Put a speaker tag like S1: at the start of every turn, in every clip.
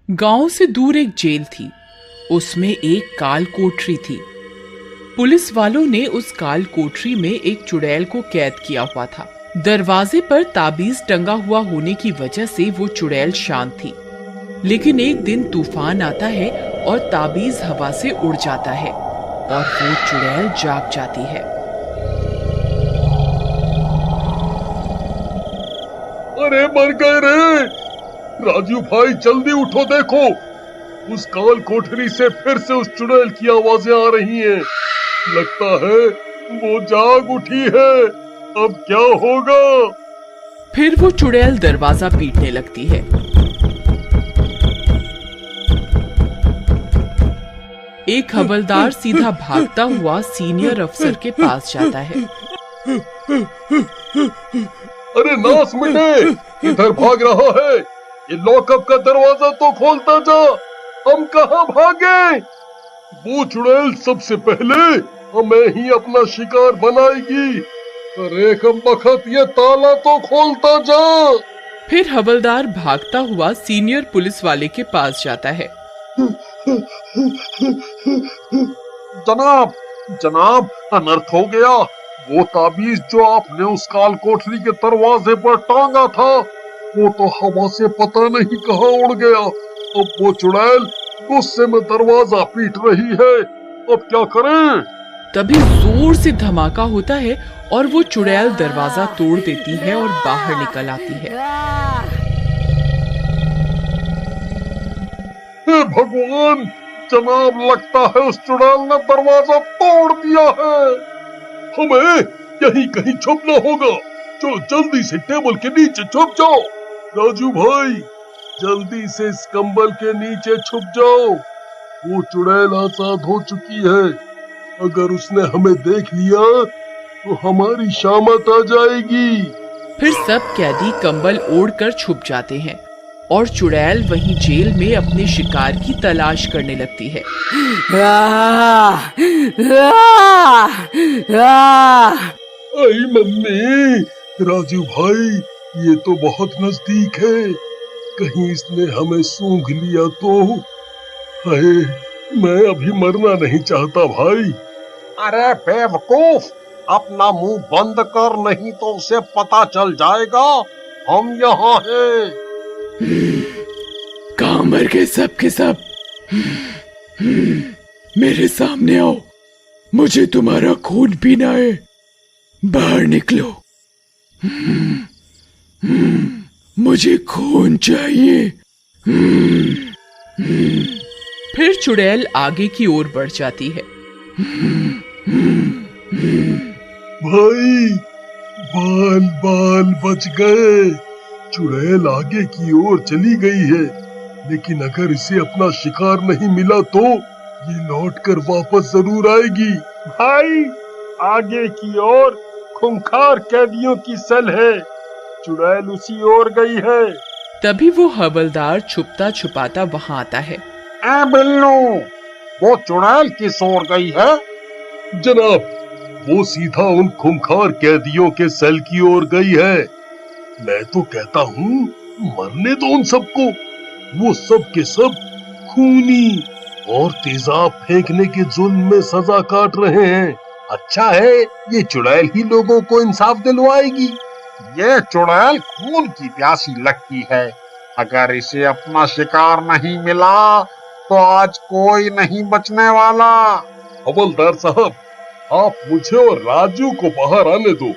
S1: गांव से दूर एक जेल थी। उसमें एक काल कोठरी थी। पुलिस वालों ने उस काल कोठरी में एक चुड़ैल को कैद किया हुआ था। दरवाजे पर ताबीज टंगा हुआ होने की वजह से वो चुड़ैल शांत थी। लेकिन एक दिन तूफान आता है और ताबीज हवा से उड़ जाता है और वो चुड़ैल जाग जाती है।
S2: अरे मर गए रे! राजू भाई जल्दी उठो, देखो उस काल कोठरी से फिर से उस चुड़ैल की आवाजें आ रही हैं। लगता है वो जाग उठी है। अब क्या होगा?
S1: फिर वो चुड़ैल दरवाजा पीटने लगती है। एक हवलदार सीधा भागता हुआ सीनियर अफसर के पास जाता है।
S2: अरे नास मिटे, इधर भाग रहा है? ये लॉकअप का दरवाजा तो खोलता जा। हम कहाँ भागे? वो चुड़ैल सबसे पहले हमें ही अपना शिकार बनाएगी। अरे कमबख्त, ये ताला तो खोलता जा।
S1: फिर हवलदार भागता हुआ सीनियर पुलिस वाले के पास जाता है।
S2: जनाब, जनाब, अनर्थ हो गया। वो ताबीज जो आपने उस काल कोठरी के दरवाजे पर टांगा था, वो तो हवा से पता नहीं कहाँ उड़ गया। अब वो चुड़ैल गुस्से में दरवाजा पीट रही है। अब क्या करें?
S1: तभी जोर से धमाका होता है और वो चुड़ैल दरवाजा तोड़ देती है और बाहर निकल आती है।
S2: हे भगवान! जनाब, लगता है उस चुड़ैल ने दरवाजा तोड़ दिया है। हमें यहीं कहीं छुपना होगा। चलो जल्दी से टेबल के नीचे छुप जाओ। राजू भाई, जल्दी से इस कंबल के नीचे छुप जाओ। वो चुड़ैल आजाद हो चुकी है। अगर उसने हमें देख लिया तो हमारी शामत आ जाएगी।
S1: फिर सब कैदी कंबल ओढ़कर छुप जाते हैं और चुड़ैल वहीं जेल में अपने शिकार की तलाश करने लगती है।
S2: आई मम्मी! राजू भाई, ये तो बहुत नजदीक है। कहीं इसने हमें सूंघ लिया तो? हाय, मैं अभी मरना नहीं चाहता भाई।
S3: अरे बेवकूफ, अपना मुंह बंद कर, नहीं तो उसे पता चल जाएगा हम यहाँ हैं।
S1: कहाँ मर गए सब के सब? मेरे सामने आओ, मुझे तुम्हारा खून पीना है। बाहर निकलो। मुझे खून चाहिए। फिर चुड़ैल आगे की ओर बढ़ जाती है।
S2: भाई, बाल बाल बच गए। चुड़ैल आगे की ओर चली गई है, लेकिन अगर इसे अपना शिकार नहीं मिला तो ये लौटकर वापस जरूर आएगी। भाई, आगे की ओर खूंखार कैदियों की सेल है। चुड़ैल उसी ओर गई है।
S1: तभी वो हवलदार छुपता छुपाता वहां आता है।
S3: ए बिल्लू, वो चुड़ैल किस ओर गई है?
S2: जनाब, वो सीधा उन खूंखार कैदियों के सेल की ओर गई है। मैं तो कहता हूँ, मरने दो उन सबको। वो सब के सब खूनी और तेजाब फेंकने के जुल्म में सजा काट रहे हैं। अच्छा है, ये चुड़ैल ही लोगों को इंसाफ दिलवाएगी।
S3: ये चुड़ैल खून की प्यासी लगती है। अगर इसे अपना शिकार नहीं मिला तो आज कोई नहीं बचने वाला।
S2: हवलदार साहब, आप मुझे और राजू को बाहर आने दो।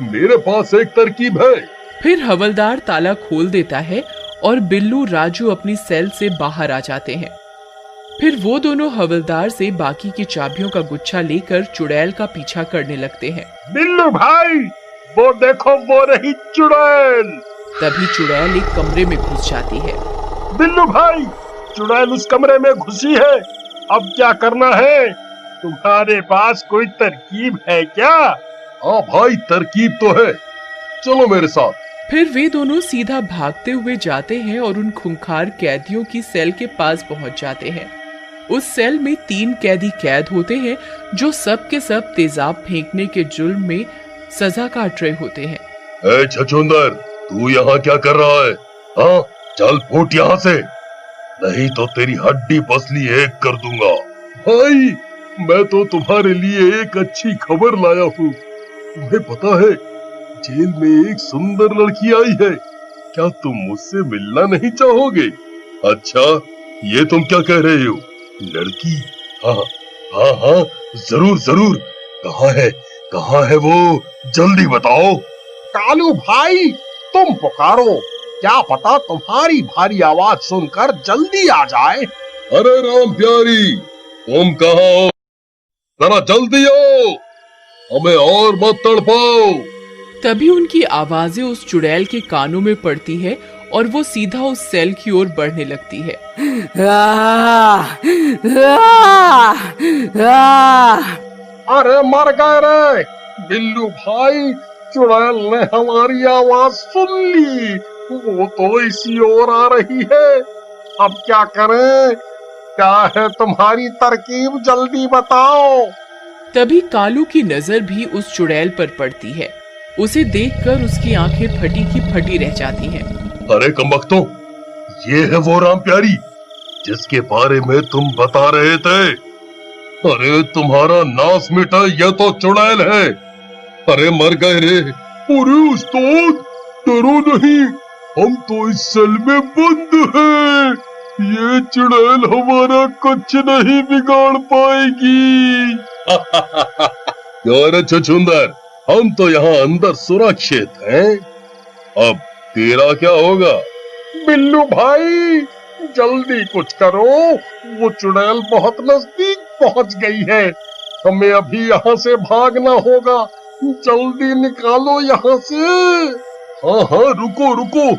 S2: मेरे पास एक तरकीब है।
S1: फिर हवलदार ताला खोल देता है और बिल्लू राजू अपनी सेल से बाहर आ जाते हैं। फिर वो दोनों हवलदार से बाकी की चाबियों का गुच्छा लेकर चुड़ैल का पीछा करने लगते हैं।
S2: बिल्लू भाई, वो देखो, वो रही चुड़ैल।
S1: तभी चुड़ैल एक कमरे में घुस जाती है।
S2: बिल्लू भाई, चुड़ैल उस कमरे में घुसी है। अब क्या करना है? तुम्हारे पास कोई तरकीब है क्या? हाँ भाई, तरकीब तो है। चलो मेरे साथ।
S1: फिर वे दोनों सीधा भागते हुए जाते हैं और उन खूंखार कैदियों की सेल के पास पहुंच जाते हैं। उस सेल में 3 कैदी कैद होते हैं जो सब के सब तेजाब फेंकने के जुर्म में सजा काट रहे होते हैं।
S2: ए छछूंदर, तू यहाँ क्या कर रहा है? हाँ, चल फूट यहाँ से। नहीं तो तेरी हड्डी पसली एक कर दूंगा। भाई, मैं तो तुम्हारे लिए एक अच्छी खबर लाया हूँ। तुम्हें पता है, जेल में एक सुंदर लड़की आई है। क्या तुम मुझसे मिलना नहीं चाहोगे? अच्छा, ये तुम क्या कह रहे हो? लड़की? हाँ हाँ हाँ, जरूर जरूर। कहाँ है वो? जल्दी बताओ।
S3: कालू भाई, तुम पुकारो, क्या पता तुम्हारी भारी आवाज सुनकर जल्दी आ जाए।
S2: अरे राम प्यारी, तुम कहाँ हो? जरा जल्दी आओ, हमें और मत तड़पाओ।
S1: तभी उनकी आवाजें उस चुड़ैल के कानों में पड़ती है और वो सीधा उस सेल की ओर बढ़ने लगती है।
S3: अरे मर गए रे बिल्लू भाई, चुड़ैल ने हमारी आवाज सुन ली। वो तो इसी ओर आ रही है। अब क्या करें? क्या है तुम्हारी तरकीब, जल्दी बताओ।
S1: तभी कालू की नजर भी उस चुड़ैल पर पड़ती है। उसे देखकर उसकी आंखें फटी की फटी रह जाती हैं।
S2: अरे कमबख्तों, ये है वो राम प्यारी जिसके बारे में तुम बता रहे थे। अरे तुम्हारा नाश मिटा, यह तो चुड़ैल है। अरे मर गए रे। अरे उस्ताद, डरो नहीं, हम तो इस सेल में बंद हैं। ये चुड़ैल हमारा कुछ नहीं बिगाड़ पाएगी। यार छछूंदर, हम तो यहाँ अंदर सुरक्षित हैं। अब तेरा क्या होगा?
S3: बिल्लू भाई, जल्दी कुछ करो, वो चुड़ैल बहुत नजदीक पहुंच गई है। हमें अभी यहाँ से भागना होगा। जल्दी निकालो यहाँ से।
S2: हाँ हाँ, रुको रुको,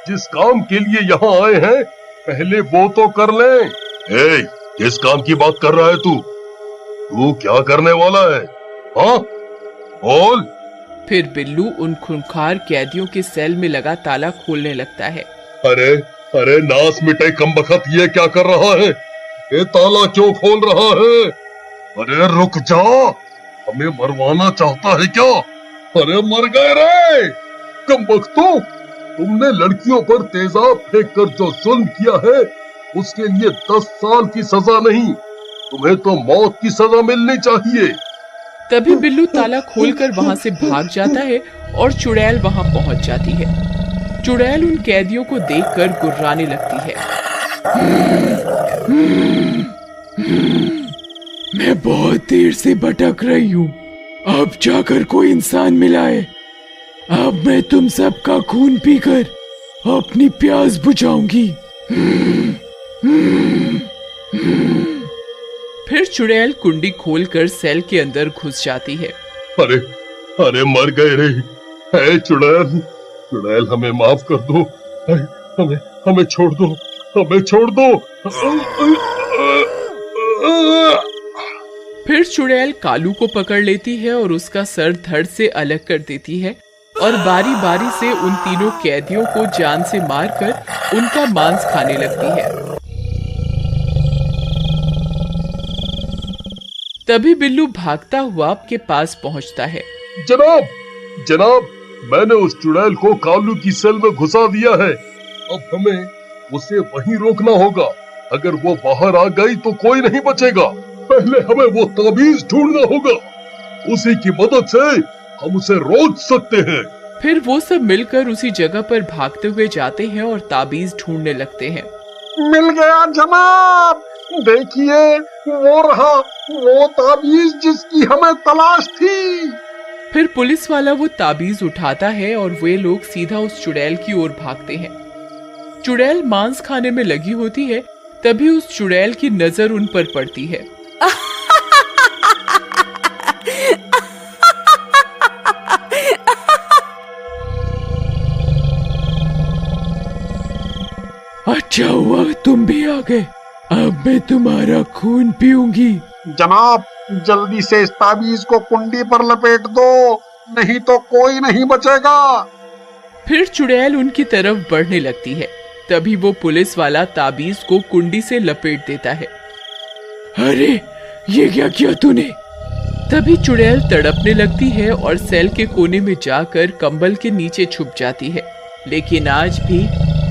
S2: जिस काम के लिए यहाँ आए हैं पहले वो तो कर लें। ए, किस काम की बात कर रहा है तू? तू क्या करने वाला है? हाँ बोल।
S1: फिर बिल्लू उन खूंखार कैदियों के सेल में लगा ताला खोलने लगता है।
S2: अरे अरे नास मिटे कमबख्त, ये क्या कर रहा है? ये ताला क्यों खोल रहा है? अरे रुक जा, हमें मरवाना चाहता है क्या? अरे मर गए रे कमबख्तों, तुमने लड़कियों पर तेजाब फेंक कर जो जुल्म किया है उसके लिए 10 साल की सजा नहीं, तुम्हें तो मौत की सजा मिलनी चाहिए।
S1: तभी बिल्लू ताला खोलकर वहां से भाग जाता है और चुड़ैल वहां पहुंच जाती है। चुड़ैल उन कैदियों को देखकर गुर्राने लगती है। मैं बहुत देर से भटक रही हूँ, अब जाकर कोई इंसान मिला है। अब मैं तुम सबका खून पीकर अपनी प्यास बुझाऊंगी। फिर चुड़ैल कुंडी खोलकर सेल के अंदर घुस जाती है।
S2: अरे अरे मर गए रे। है चुड़ैल, चुड़ैल हमें माफ कर दो। हमें छोड़ दो, हमें छोड़ दो।
S1: फिर चुड़ैल कालू को पकड़ लेती है और उसका सर धड़ से अलग कर देती है और बारी बारी से उन तीनों कैदियों को जान से मारकर उनका मांस खाने लगती है। तभी बिल्लू भागता हुआ आपके पास पहुंचता है।
S2: जनाब, जनाब, मैंने उस चुड़ैल को कालू की सेल में घुसा दिया है। अब हमें उसे वहीं रोकना होगा। अगर वो बाहर आ गई तो कोई नहीं बचेगा। पहले हमें वो ताबीज ढूंढना होगा, उसी की मदद से हम उसे रोक सकते हैं।
S1: फिर वो सब मिलकर उसी जगह पर भागते हुए जाते हैं और ताबीज ढूंढने लगते हैं।
S3: मिल गया जनाब, देखिए वो रहा वो ताबीज जिसकी हमें तलाश थी।
S1: फिर पुलिस वाला वो ताबीज उठाता है और वे लोग सीधा उस चुड़ैल की ओर भागते हैं। चुड़ैल मांस खाने में लगी होती है, तभी उस चुड़ैल की नजर उन पर पड़ती है। अच्छा हुआ तुम भी आ गए, अब मैं तुम्हारा खून पीऊंगी।
S3: जनाब, जल्दी से इस ताबीज को कुंडी पर लपेट दो, नहीं तो कोई नहीं बचेगा।
S1: फिर चुड़ैल उनकी तरफ बढ़ने लगती है। तभी वो पुलिस वाला ताबीज को कुंडी से लपेट देता है। अरे ये क्या किया तूने? तभी चुड़ैल तड़पने लगती है और सेल के कोने में जाकर कंबल के नीचे छुप जाती है। लेकिन आज भी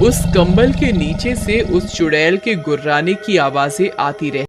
S1: उस कंबल के नीचे से उस चुड़ैल के गुर्राने की आवाजें आती रही।